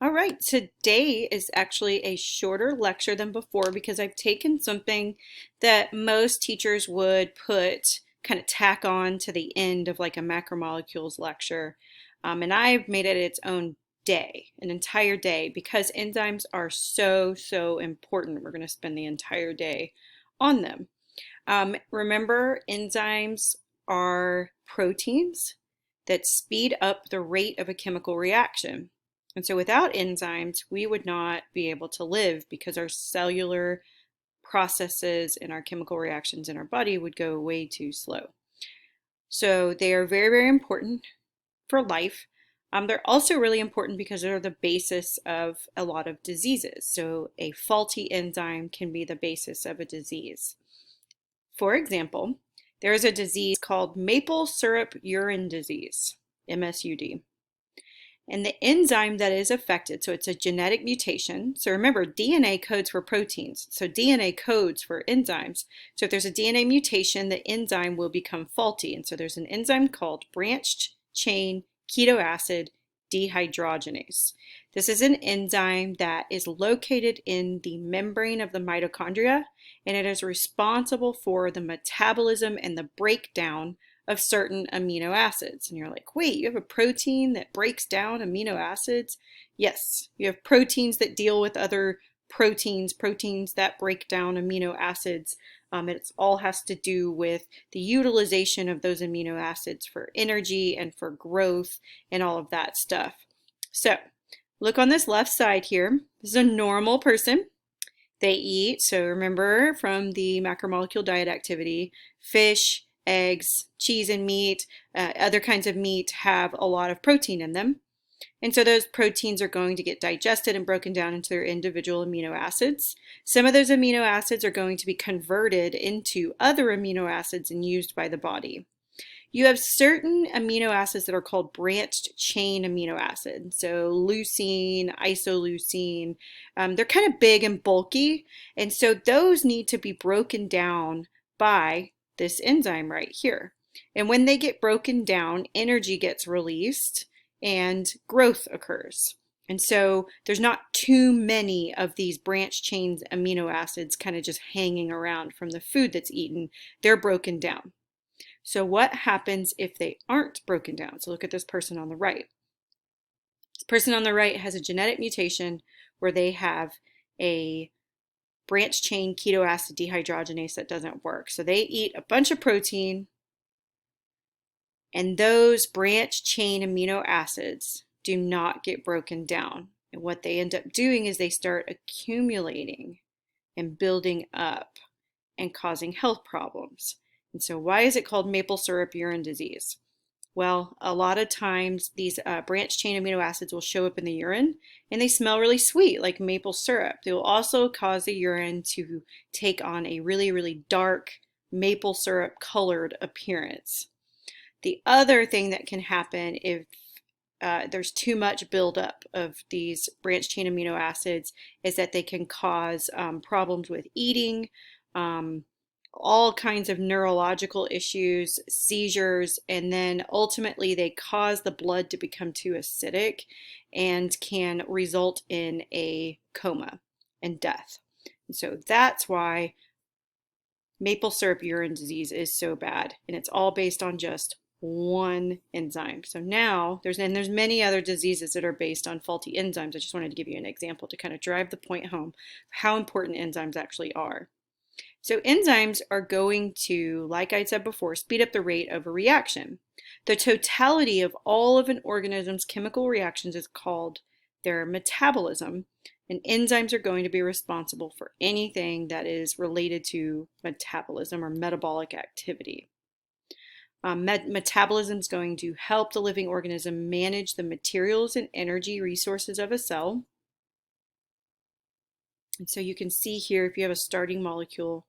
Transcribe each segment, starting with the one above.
All right, today is actually a shorter lecture than before because I've taken something that most teachers would put kind of tack on to the end of like a macromolecules lecture. And I've made it its own day, an entire day, because enzymes are so important. We're going to spend the entire day on them. Remember, enzymes are proteins that speed up the rate of a chemical reaction. And so without enzymes, we would not be able to live because our cellular processes and our chemical reactions in our body would go way too slow. So they are very important for life. They're also really important because they're the basis of a lot of diseases. So a faulty enzyme can be the basis of a disease. For example, there is a disease called maple syrup urine disease, MSUD. And the enzyme that is affected, so it's a genetic mutation. So remember, DNA codes for proteins. So DNA codes for enzymes. So if there's a DNA mutation, the enzyme will become faulty. And so there's an enzyme called branched chain ketoacid dehydrogenase. This is an enzyme that is located in the membrane of the mitochondria, and it is responsible for the metabolism and the breakdown of certain amino acids. And you're like, wait, you have a protein that breaks down amino acids? Yes, you have proteins that deal with other proteins that break down amino acids. It all has to do with the utilization of those amino acids for energy and for growth and all of that stuff. So look on this left side here. This is a normal person. They eat, so remember from the macromolecule diet activity, fish, eggs, cheese and meat, other kinds of meat have a lot of protein in them. And so those proteins are going to get digested and broken down into their individual amino acids. Some of those amino acids are going to be converted into other amino acids and used by the body. You have certain amino acids that are called branched chain amino acids. So leucine, isoleucine, they're kind of big and bulky. And so those need to be broken down by this enzyme right here. And when they get broken down, energy gets released and growth occurs. And so there's not too many of these branched chain amino acids kind of just hanging around from the food that's eaten. They're broken down. So what happens if they aren't broken down? So look at this person on the right. This person on the right has a genetic mutation where they have a branched chain ketoacid dehydrogenase that doesn't work. So they eat a bunch of protein, and those branched chain amino acids do not get broken down. And what they end up doing is they start accumulating and building up and causing health problems. And so why is it called maple syrup urine disease? Well, a lot of times these branched chain amino acids will show up in the urine and they smell really sweet like maple syrup. They will also cause the urine to take on a really dark maple syrup colored appearance. The other thing that can happen if there's too much buildup of these branched chain amino acids is that they can cause problems with eating, all kinds of neurological issues, seizures, and then ultimately they cause the blood to become too acidic and can result in a coma and death. And so that's why maple syrup urine disease is so bad, and it's all based on just one enzyme. So now there's many other diseases that are based on faulty enzymes. I just wanted to give you an example to kind of drive the point home how important enzymes actually are. So enzymes are going to, like I said before, speed up the rate of a reaction. The totality of all of an organism's chemical reactions is called their metabolism, and enzymes are going to be responsible for anything that is related to metabolism or metabolic activity. Metabolism is going to help the living organism manage the materials and energy resources of a cell. And so you can see here, if you have a starting molecule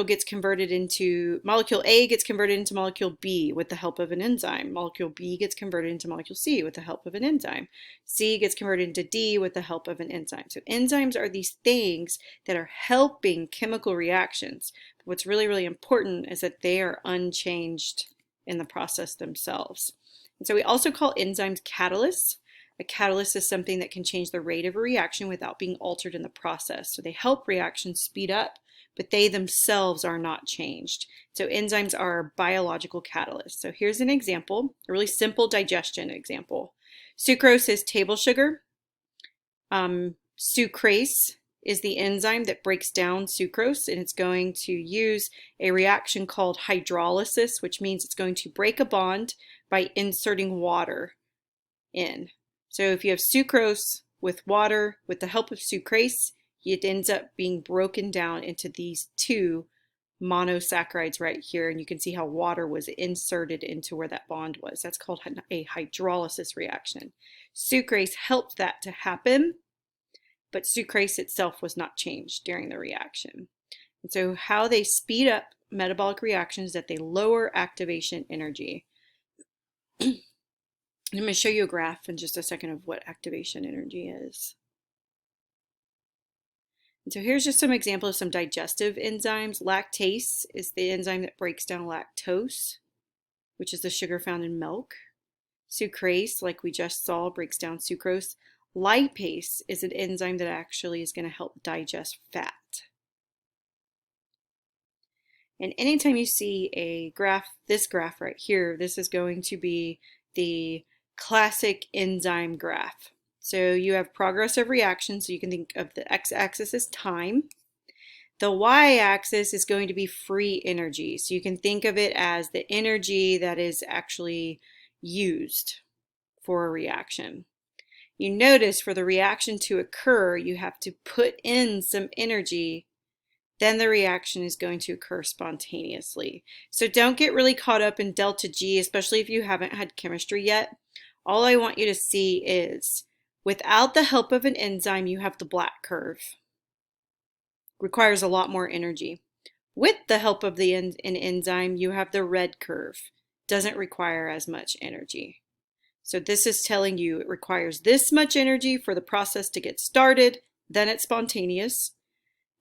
gets converted into, molecule A gets converted into molecule B with the help of an enzyme. Molecule B gets converted into molecule C with the help of an enzyme. C gets converted into D with the help of an enzyme. So enzymes are these things that are helping chemical reactions. But what's really important is that they are unchanged in the process themselves. And so we also call enzymes catalysts. A catalyst is something that can change the rate of a reaction without being altered in the process. So they help reactions speed up, but they themselves are not changed. So enzymes are biological catalysts. So here's an example, a really simple digestion example. Sucrose is table sugar. Sucrase is the enzyme that breaks down sucrose, and it's going to use a reaction called hydrolysis, which means it's going to break a bond by inserting water in. So if you have sucrose with water, with the help of sucrase, it ends up being broken down into these two monosaccharides right here, and you can see how water was inserted into where that bond was. That's called a hydrolysis reaction. Sucrase helped that to happen, but sucrase itself was not changed during the reaction. And so how they speed up metabolic reactions is that they lower activation energy. I'm going to show you a graph in just a second of what activation energy is. And so here's just some examples of some digestive enzymes. Lactase is the enzyme that breaks down lactose, which is the sugar found in milk. Sucrase, like we just saw, breaks down sucrose. Lipase is an enzyme that actually is going to help digest fat. And anytime you see a graph, this graph right here, this is going to be the classic enzyme graph. So you have progress of reaction, so you can think of the x-axis as time. The y-axis is going to be free energy, so you can think of it as the energy that is actually used for a reaction. You notice for the reaction to occur, you have to put in some energy, then the reaction is going to occur spontaneously. So don't get really caught up in delta G, especially if you haven't had chemistry yet. All I want you to see is, without the help of an enzyme, you have the black curve. Requires a lot more energy. With the help of an enzyme, you have the red curve. Doesn't require as much energy. So this is telling you it requires this much energy for the process to get started, then it's spontaneous.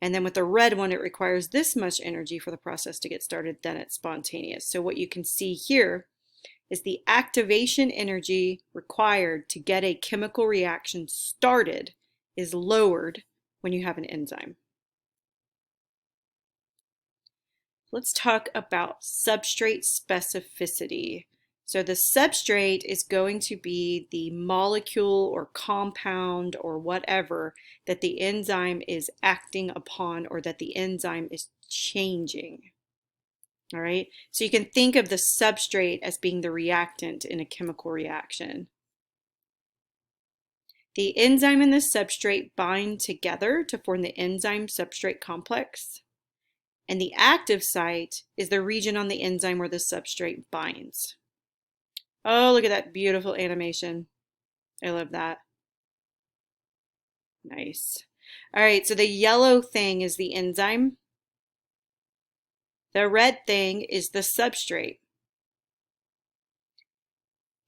And then with the red one, it requires this much energy for the process to get started, then it's spontaneous. So what you can see here is the activation energy required to get a chemical reaction started is lowered when you have an enzyme. Let's talk about substrate specificity. So the substrate is going to be the molecule or compound or whatever that the enzyme is acting upon or that the enzyme is changing. All right, so you can think of the substrate as being the reactant in a chemical reaction. The enzyme and the substrate bind together to form the enzyme-substrate complex. And the active site is the region on the enzyme where the substrate binds. Oh, look at that beautiful animation. I love that. Nice. All right, so the yellow thing is the enzyme. The red thing is the substrate.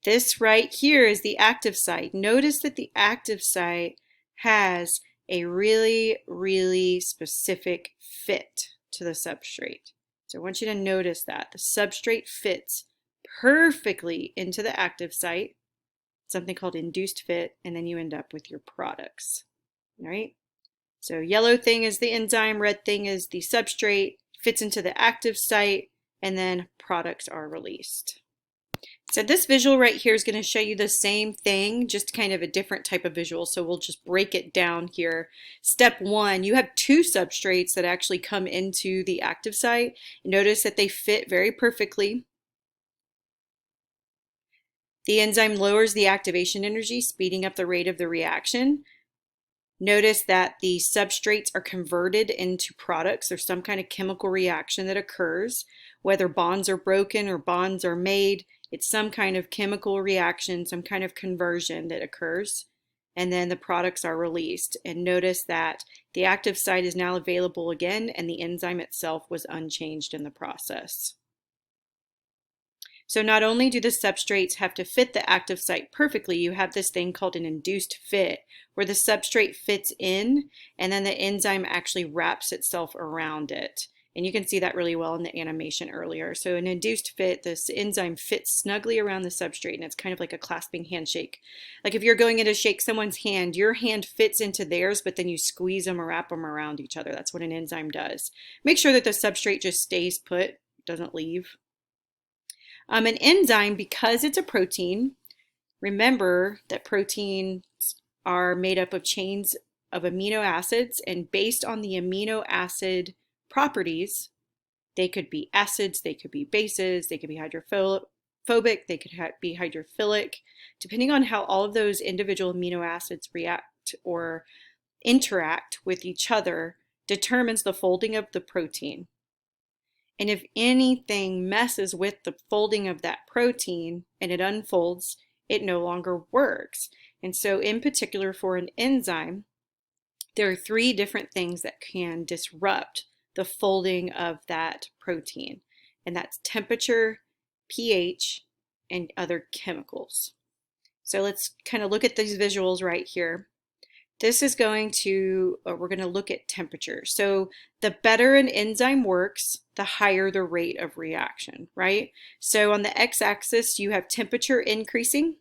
This right here is the active site. Notice that the active site has a really, really specific fit to the substrate. So I want you to notice that. The substrate fits perfectly into the active site, something called induced fit, and then you end up with your products. All right? So yellow thing is the enzyme, red thing is the substrate, fits into the active site, and then products are released. So this visual right here is going to show you the same thing, just kind of a different type of visual. So we'll just break it down here. Step one, you have two substrates that actually come into the active site. Notice that they fit very perfectly. The enzyme lowers the activation energy, speeding up the rate of the reaction. Notice that the substrates are converted into products. There's some kind of chemical reaction that occurs, whether bonds are broken or bonds are made. It's some kind of chemical reaction, some kind of conversion that occurs, and then the products are released. And notice that the active site is now available again, and the enzyme itself was unchanged in the process. So not only do the substrates have to fit the active site perfectly, you have this thing called an induced fit, where the substrate fits in and then the enzyme actually wraps itself around it. And you can see that really well in the animation earlier. So an induced fit, this enzyme fits snugly around the substrate, and it's kind of like a clasping handshake. Like if you're going in to shake someone's hand, your hand fits into theirs, but then you squeeze them or wrap them around each other. That's what an enzyme does. Make sure that the substrate just stays put, doesn't leave. An enzyme, because it's a protein, remember that proteins are made up of chains of amino acids, and based on the amino acid properties, they could be acids, they could be bases, they could be hydrophobic, they could be hydrophilic. Depending on how all of those individual amino acids react or interact with each other determines the folding of the protein. And if anything messes with the folding of that protein and it unfolds, it no longer works. And so in particular for an enzyme, there are 3 different things that can disrupt the folding of that protein, and that's temperature, pH, and other chemicals. So let's kind of look at these visuals right here. This is going to, we're going to look at temperature. So the better an enzyme works, the higher the rate of reaction, right? So on the x-axis, you have temperature increasing.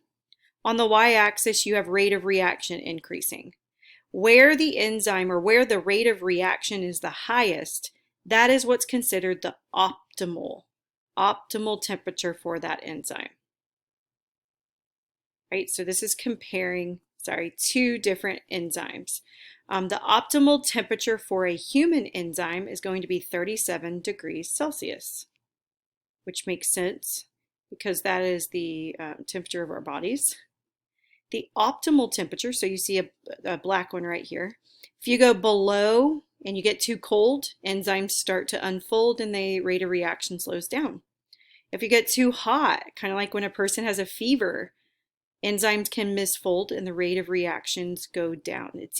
On the y-axis, you have rate of reaction increasing. Where the enzyme or where the rate of reaction is the highest, that is what's considered the optimal temperature for that enzyme. Right? So this is comparing, 2 different enzymes. The optimal temperature for a human enzyme is going to be 37 degrees Celsius, which makes sense because that is the temperature of our bodies. The optimal temperature, so you see a black one right here. If you go below and you get too cold, enzymes start to unfold and the rate of reaction slows down. If you get too hot, kind of like when a person has a fever, enzymes can misfold and the rate of reactions go down. It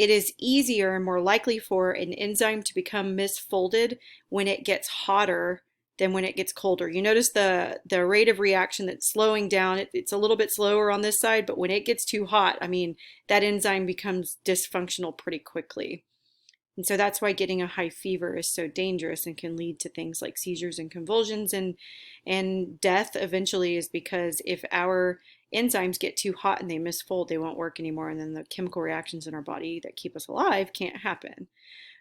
is easier and more likely for an enzyme to become misfolded when it gets hotter than when it gets colder. You notice the rate of reaction that's slowing down. It's a little bit slower on this side, but when it gets too hot, I mean, that enzyme becomes dysfunctional pretty quickly. And so that's why getting a high fever is so dangerous and can lead to things like seizures and convulsions and death eventually, is because if our enzymes get too hot and they misfold, they won't work anymore, and then the chemical reactions in our body that keep us alive can't happen.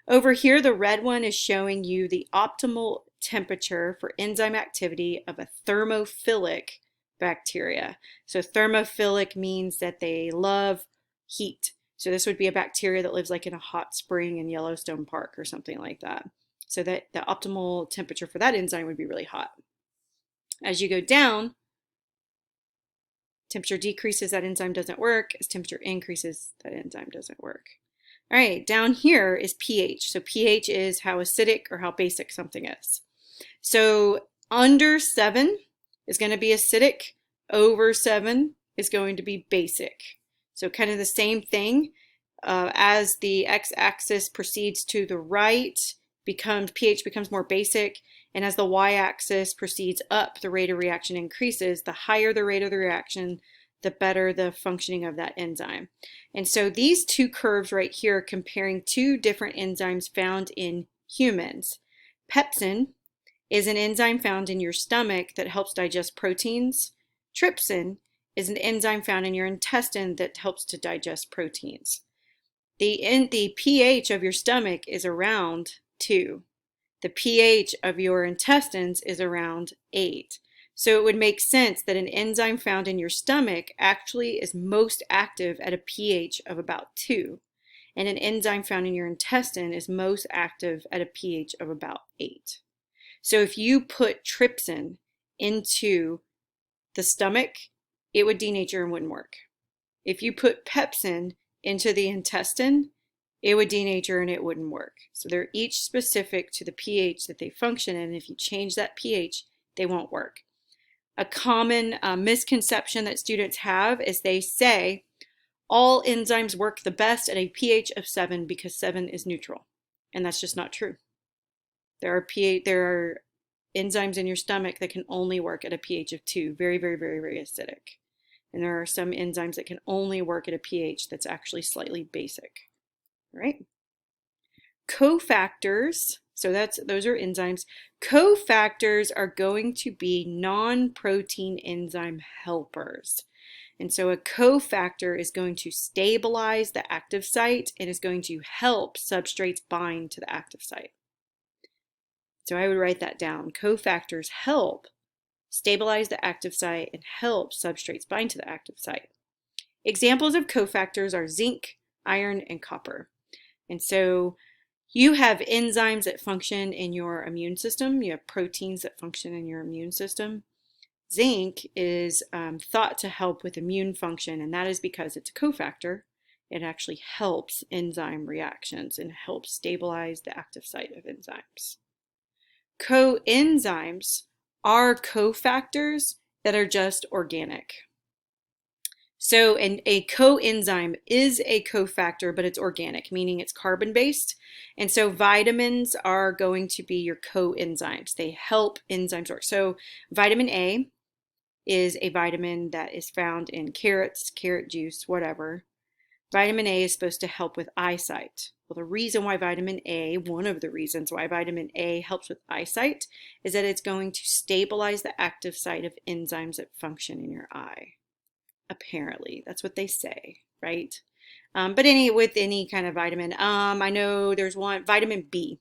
Over here, the red one is showing you the optimal temperature for enzyme activity of a thermophilic bacteria. So thermophilic means that they love heat. So this would be a bacteria that lives like in a hot spring in Yellowstone Park or something like that. So that the optimal temperature for that enzyme would be really hot. As you go down, temperature decreases, that enzyme doesn't work. As temperature increases, that enzyme doesn't work. All right, down here is pH. So pH is how acidic or how basic something is. So under 7 is going to be acidic, over 7 is going to be basic. So kind of the same thing. As the x-axis proceeds to the right, pH becomes more basic, and as the y-axis proceeds up, the rate of reaction increases. The higher the rate of the reaction, the better the functioning of that enzyme. And so these 2 curves right here are comparing 2 different enzymes found in humans. Pepsin is an enzyme found in your stomach that helps digest proteins. Trypsin is an enzyme found in your intestine that helps to digest proteins. The pH of your stomach is around 2. The pH of your intestines is around 8. So it would make sense that an enzyme found in your stomach actually is most active at a pH of about 2, and an enzyme found in your intestine is most active at a pH of about 8. So if you put trypsin into the stomach, it would denature and wouldn't work. If you put pepsin into the intestine, it would denature and it wouldn't work. So they're each specific to the pH that they function in. If you change that pH, they won't work. A common misconception that students have is they say all enzymes work the best at a pH of 7 because 7 is neutral. And that's just not true. There are enzymes in your stomach that can only work at a pH of 2, very, very, very, very acidic. And there are some enzymes that can only work at a pH that's actually slightly basic. All right? Cofactors, so those are enzymes. Cofactors are going to be non-protein enzyme helpers. And so a cofactor is going to stabilize the active site and is going to help substrates bind to the active site. So I would write that down. Cofactors help stabilize the active site and help substrates bind to the active site. Examples of cofactors are zinc, iron, and copper. And so you have enzymes that function in your immune system. You have proteins that function in your immune system. Zinc is thought to help with immune function, and that is because it's a cofactor. It actually helps enzyme reactions and helps stabilize the active site of enzymes. Coenzymes are cofactors that are just organic. So a coenzyme is a cofactor, but it's organic, meaning it's carbon-based. And so vitamins are going to be your coenzymes. They help enzymes work. So vitamin A is a vitamin that is found in carrots, carrot juice, whatever. Vitamin A is supposed to help with eyesight. Well, the reason why vitamin A, one of the reasons why vitamin A helps with eyesight, is that it's going to stabilize the active site of enzymes that function in your eye. Apparently, that's what they say, right? But with any kind of vitamin, I know there's one, vitamin B.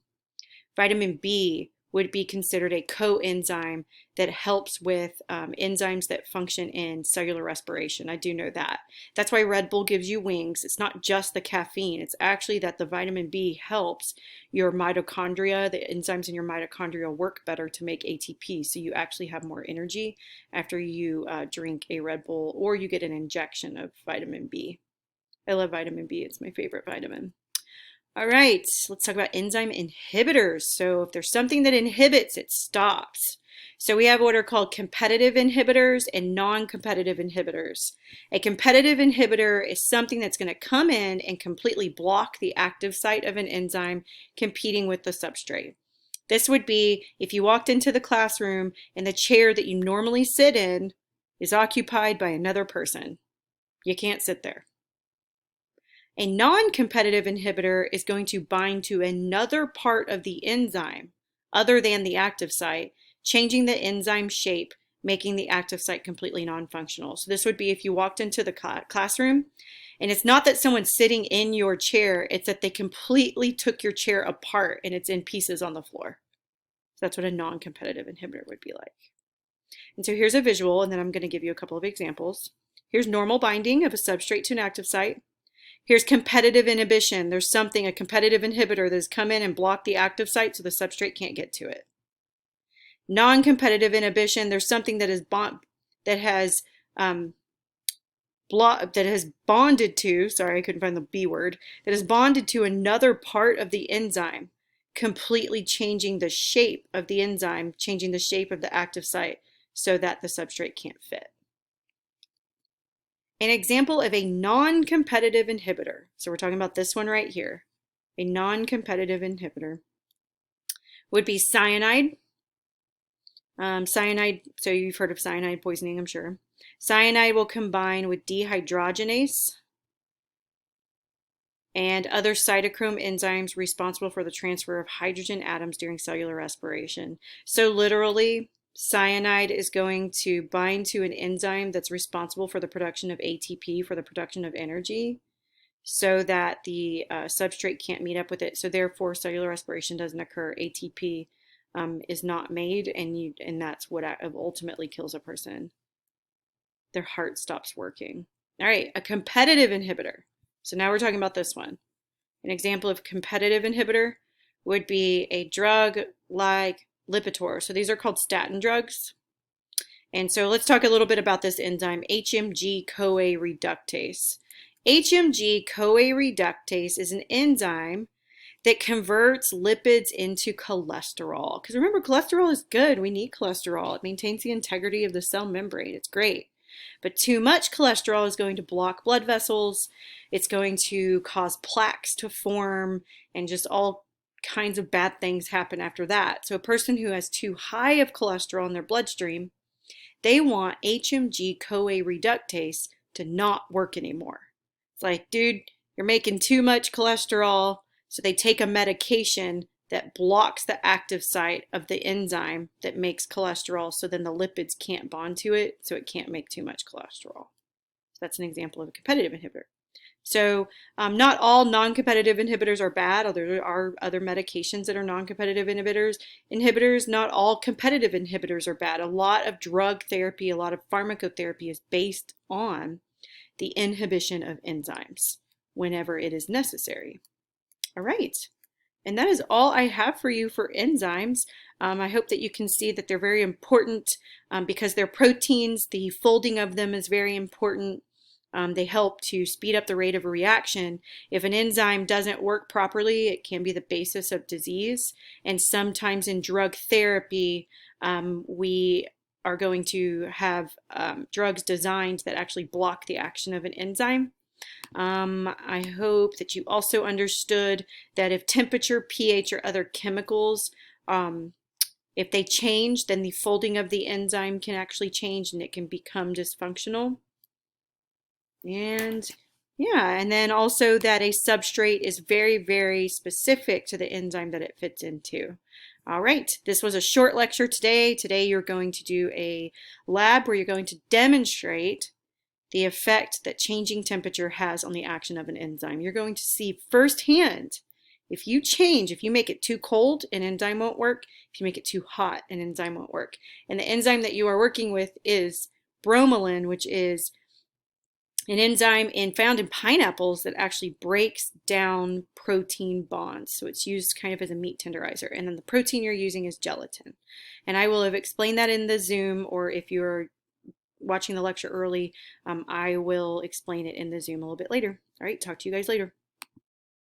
Vitamin B would be considered a coenzyme that helps with enzymes that function in cellular respiration. I do know that. That's why Red Bull gives you wings. It's not just the caffeine. It's actually that the vitamin B helps your mitochondria, the enzymes in your mitochondria work better to make ATP. So you actually have more energy after you drink a Red Bull or you get an injection of vitamin B. I love vitamin B. It's my favorite vitamin. All right, let's talk about enzyme inhibitors. So if there's something that inhibits, it stops. So we have what are called competitive inhibitors and non-competitive inhibitors. A competitive inhibitor is something that's going to come in and completely block the active site of an enzyme competing with the substrate. This would be if you walked into the classroom and the chair that you normally sit in is occupied by another person. You can't sit there. A non-competitive inhibitor is going to bind to another part of the enzyme other than the active site, changing the enzyme shape, making the active site completely non-functional. So this would be if you walked into the classroom and it's not that someone's sitting in your chair, it's that they completely took your chair apart and it's in pieces on the floor. So that's what a non-competitive inhibitor would be like. And so here's a visual, and then I'm going to give you a couple of examples. Here's normal binding of a substrate to an active site. Here's competitive inhibition. There's a competitive inhibitor that has come in and blocked the active site so the substrate can't get to it. Non-competitive inhibition, there's something that has bonded to, sorry, I couldn't find the B word, that is bonded to another part of the enzyme, completely changing the shape of the enzyme, changing the shape of the active site so that the substrate can't fit. An example of a non-competitive inhibitor, so we're talking about this one right here, a non-competitive inhibitor, would be cyanide. Cyanide, so you've heard of cyanide poisoning, I'm sure. Cyanide will combine with dehydrogenase and other cytochrome enzymes responsible for the transfer of hydrogen atoms during cellular respiration. So literally, cyanide is going to bind to an enzyme that's responsible for the production of ATP, for the production of energy, so that the substrate can't meet up with it. So therefore, cellular respiration doesn't occur. ATP is not made, and that's what ultimately kills a person. Their heart stops working. All right, a competitive inhibitor. So now we're talking about this one. An example of competitive inhibitor would be a drug like Lipitor. So these are called statin drugs. And so let's talk a little bit about this enzyme, HMG-CoA reductase. HMG-CoA reductase is an enzyme that converts lipids into cholesterol. Because remember, cholesterol is good. We need cholesterol. It maintains the integrity of the cell membrane. It's great. But too much cholesterol is going to block blood vessels. It's going to cause plaques to form and just all kinds of bad things happen after that. So a person who has too high of cholesterol in their bloodstream, they want HMG-CoA reductase to not work anymore. It's like, dude, you're making too much cholesterol. So they take a medication that blocks the active site of the enzyme that makes cholesterol, so then the lipids can't bond to it, so it can't make too much cholesterol. So that's an example of a competitive inhibitor. So not all non-competitive inhibitors are bad. There are other medications that are non-competitive inhibitors. Not all competitive inhibitors are bad. A lot of drug therapy, a lot of pharmacotherapy is based on the inhibition of enzymes whenever it is necessary. All right. And that is all I have for you for enzymes. I hope that you can see that they're very important because they're proteins. The folding of them is very important. They help to speed up the rate of a reaction. If an enzyme doesn't work properly, it can be the basis of disease. And sometimes in drug therapy, we are going to have drugs designed that actually block the action of an enzyme. I hope that you also understood that if temperature, pH, or other chemicals, if they change, then the folding of the enzyme can actually change and it can become dysfunctional. And yeah, and then also that a substrate is very, very specific to the enzyme that it fits into. All right, this was a short lecture today. Today you're going to do a lab where you're going to demonstrate the effect that changing temperature has on the action of an enzyme. You're going to see firsthand if you make it too cold, an enzyme won't work. If you make it too hot, an enzyme won't work. And the enzyme that you are working with is bromelain, which is an enzyme found in pineapples that actually breaks down protein bonds. So it's used kind of as a meat tenderizer. And then the protein you're using is gelatin. And I will have explained that in the Zoom, or if you're watching the lecture early, I will explain it in the Zoom a little bit later. All right, talk to you guys later.